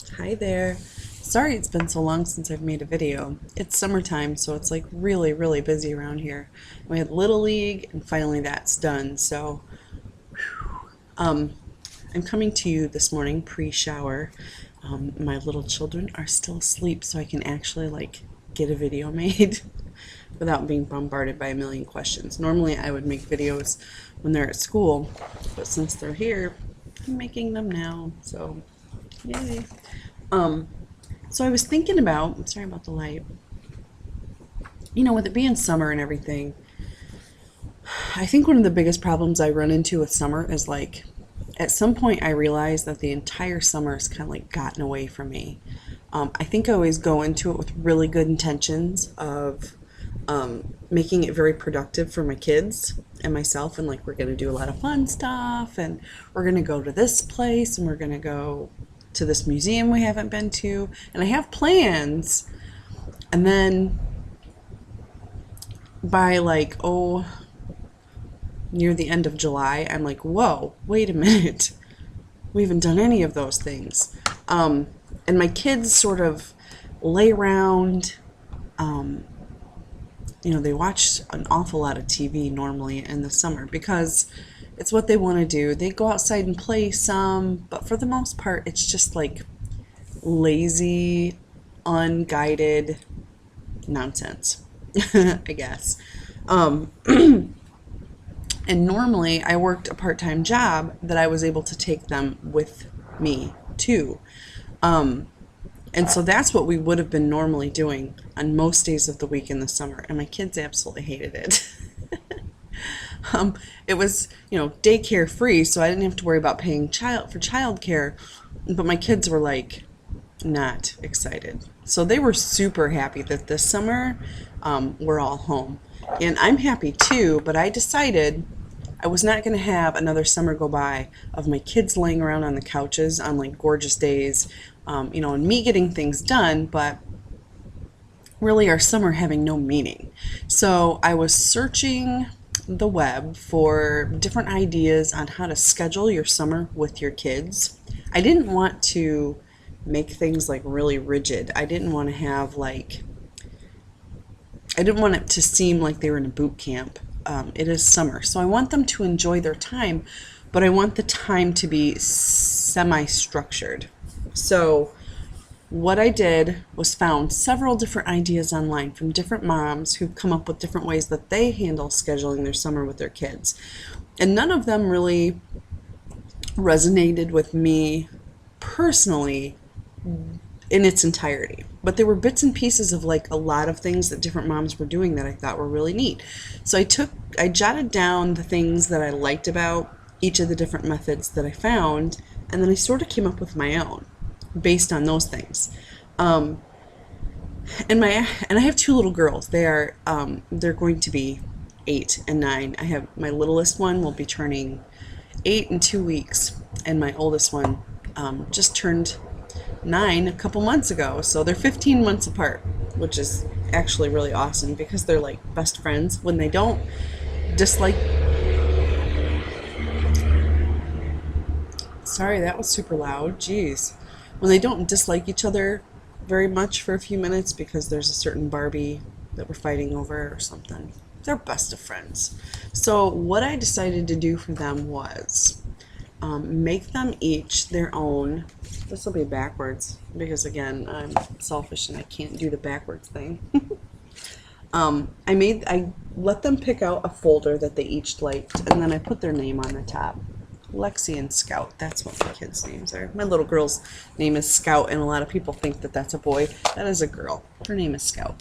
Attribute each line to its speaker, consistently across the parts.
Speaker 1: Hi there. Sorry it's been so long since I've made a video. It's summertime, so it's like really busy around here. We had Little League, and finally that's done. So, um, I'm coming to you this morning pre-shower. My little children are still asleep, so I can actually like get a video made without being bombarded by a million questions. Normally I would make videos when they're at school, but since they're here, I'm making them now. So, yay. So I was thinking about, sorry about the light, with it being summer and everything, I think one of the biggest problems I run into with summer is like, at some point I realized that the entire summer has kind of like gotten away from me. I think I always go into it with really good intentions of making it very productive for my kids and myself, and like we're going to do a lot of fun stuff, and we're going to go to this place, and we're going to go to this museum we haven't been to, and I have plans. And then by like, near the end of July, I'm like, whoa, wait a minute. We haven't done any of those things. And my kids sort of lay around. They watch an awful lot of TV normally in the summer because it's what they want to do. They go outside and play some, but for the most part, it's just like lazy, unguided nonsense, I guess. And normally I worked a part-time job that I was able to take them with me too. And so that's what we would have been normally doing on most days of the week in the summer, and my kids absolutely hated it. It was, daycare free, so I didn't have to worry about paying for childcare, but my kids were like not excited. So they were super happy that this summer we're all home. And I'm happy too, but I decided I was not going to have another summer go by of my kids laying around on the couches on like gorgeous days, and me getting things done, but really our summer having no meaning. So I was searching the web for different ideas on how to schedule your summer with your kids. I didn't want to make things like really rigid. I didn't want it to seem like they were in a boot camp. It is summer, so I want them to enjoy their time, but I want the time to be semi-structured. So what I did was found several different ideas online from different moms who've come up with different ways that they handle scheduling their summer with their kids. And none of them really resonated with me personally in its entirety. But there were bits and pieces of like a lot of things that different moms were doing that I thought were really neat. So I jotted down the things that I liked about each of the different methods that I found, and then I sort of came up with my own based on those things. And I have two little girls. They're going to be 8 and 9. I have my littlest one will be turning 8 in 2 weeks, and my oldest one just turned 9 a couple months ago. So they're 15 months apart, which is actually really awesome because they're like best friends. When they don't dislike, sorry, that was super loud. Jeez. When they don't dislike each other very much for a few minutes because there's a certain Barbie that we're fighting over or something, they're best of friends. So what I decided to do for them was make them each their own. This will be backwards because, again, I'm selfish and I can't do the backwards thing. I let them pick out a folder that they each liked, and then I put their name on the top. Lexi and Scout, that's what my kids' names are. My little girl's name is Scout, and a lot of people think that that's a boy. That is a girl. Her name is Scout.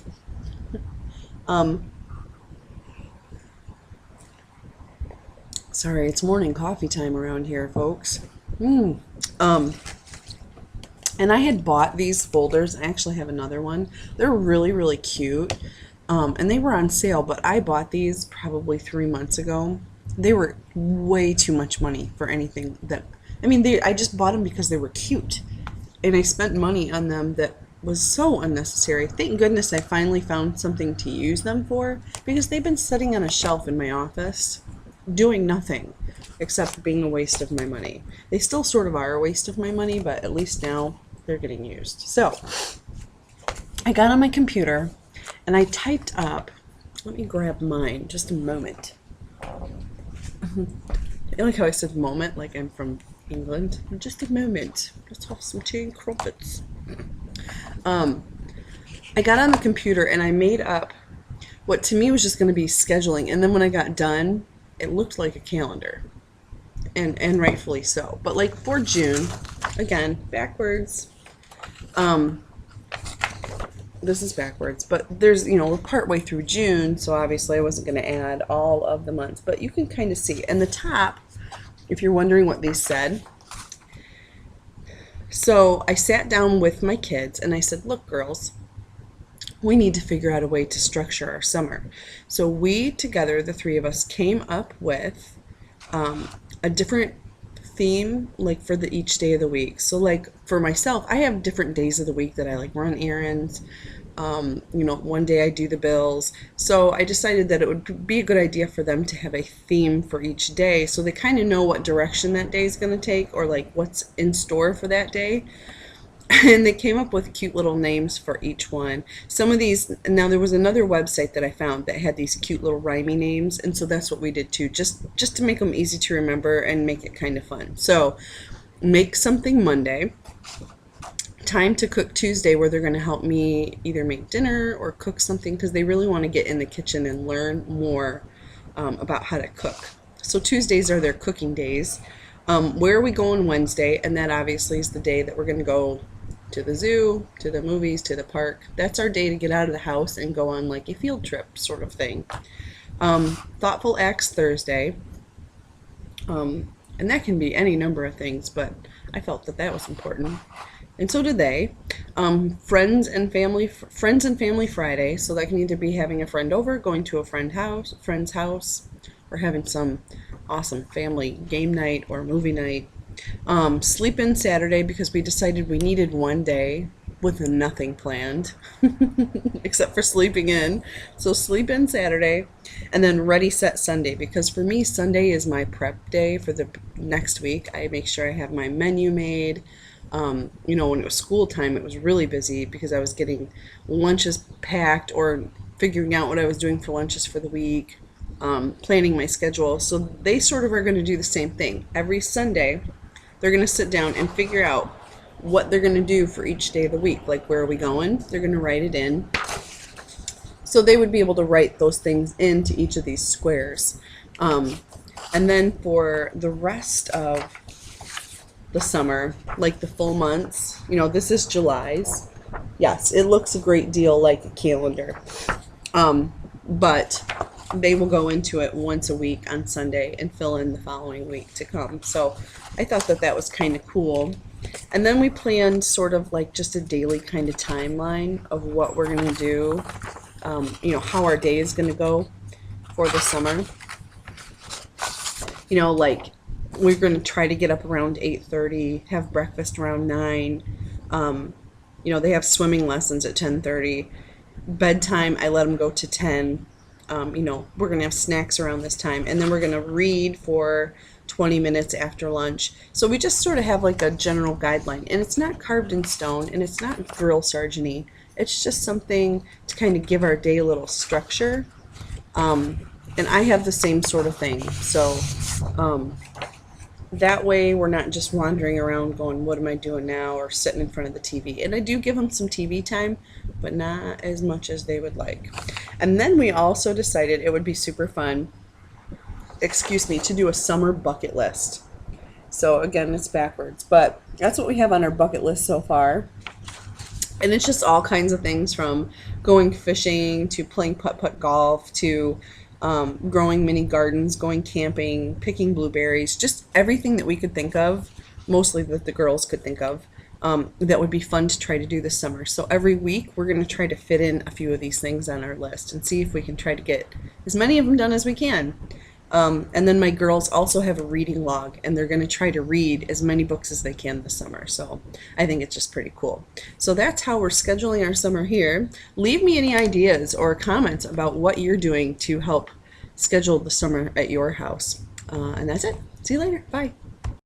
Speaker 1: Sorry, it's morning coffee time around here, folks. And I had bought these folders. I actually have another one. They're really cute. And they were on sale, but I bought these probably 3 months ago. They were way too much money for anything I just bought them because they were cute. And I spent money on them that was so unnecessary. Thank goodness I finally found something to use them for, because they've been sitting on a shelf in my office doing nothing except being a waste of my money. They still sort of are a waste of my money, but at least now they're getting used. So I got on my computer and I typed up, let me grab mine, just a moment. I like how I said moment, like I'm from England. Just a moment. Let's have some tea and crumpets. I got on the computer and I made up what to me was just going to be scheduling. And then when I got done, it looked like a calendar. And rightfully so. But like for June, again, backwards. This is backwards, but there's, you know, we're partway through June, so obviously I wasn't going to add all of the months, but you can kind of see. And the top, if you're wondering what these said, so I sat down with my kids and I said, look, girls, we need to figure out a way to structure our summer. So we together, the three of us, came up with a different theme, like for each day of the week. So like for myself, I have different days of the week that I like run errands. You know, one day I do the bills. So I decided that it would be a good idea for them to have a theme for each day, so they kind of know what direction that day is going to take, or like what's in store for that day. And they came up with cute little names for each one. Some of these, now there was another website that I found that had these cute little rhymey names, and so that's what we did too, just to make them easy to remember and make it kind of fun. So, make something Monday, time to cook Tuesday, where they're going to help me either make dinner or cook something, because they really want to get in the kitchen and learn more about how to cook. So Tuesdays are their cooking days. Where are we going Wednesday? And that obviously is the day that we're going to go to the zoo, to the movies, to the park. That's our day to get out of the house and go on like a field trip sort of thing. Thoughtful Acts Thursday. And that can be any number of things, but I felt that that was important. And so did they. Friends and family Friday. So that can either be having a friend over, going to a friend's house, or having some awesome family game night or movie night. Sleep in Saturday, because we decided we needed one day with nothing planned except for sleeping in. So sleep in Saturday, and then ready set Sunday, because for me Sunday is my prep day for the next week. I make sure I have my menu made. You know, when it was school time, it was really busy because I was getting lunches packed or figuring out what I was doing for lunches for the week, planning my schedule. So they sort of are going to do the same thing. Every Sunday, they're going to sit down and figure out what they're going to do for each day of the week. Like, where are we going? They're going to write it in. So they would be able to write those things into each of these squares. And then for the rest of the summer, like the full months, you know, this is July's. Yes, it looks a great deal like a calendar. But they will go into it once a week on Sunday and fill in the following week to come. So I thought that that was kind of cool. And then we planned sort of like just a daily kind of timeline of what we're going to do, you know, how our day is going to go for the summer. You know, like we're going to try to get up around 8:30, have breakfast around 9. You know, they have swimming lessons at 10:30. Bedtime, I let them go to 10. You know, we're going to have snacks around this time, and then we're going to read for 20 minutes after lunch. So we just sort of have like a general guideline, and it's not carved in stone, and it's not drill sergeant-y. It's just something to kind of give our day a little structure. And I have the same sort of thing. So that way we're not just wandering around going, what am I doing now, or sitting in front of the TV. And I do give them some TV time, but not as much as they would like. And then we also decided it would be super fun, to do a summer bucket list. So again, it's backwards, but that's what we have on our bucket list so far. And it's just all kinds of things, from going fishing to playing putt-putt golf to growing mini gardens, going camping, picking blueberries, just everything that we could think of, mostly that the girls could think of, that would be fun to try to do this summer. So every week we're going to try to fit in a few of these things on our list and see if we can try to get as many of them done as we can. And then my girls also have a reading log, and they're going to try to read as many books as they can this summer. So I think it's just pretty cool. So that's how we're scheduling our summer here. Leave me any ideas or comments about what you're doing to help schedule the summer at your house. And that's it. See you later. Bye.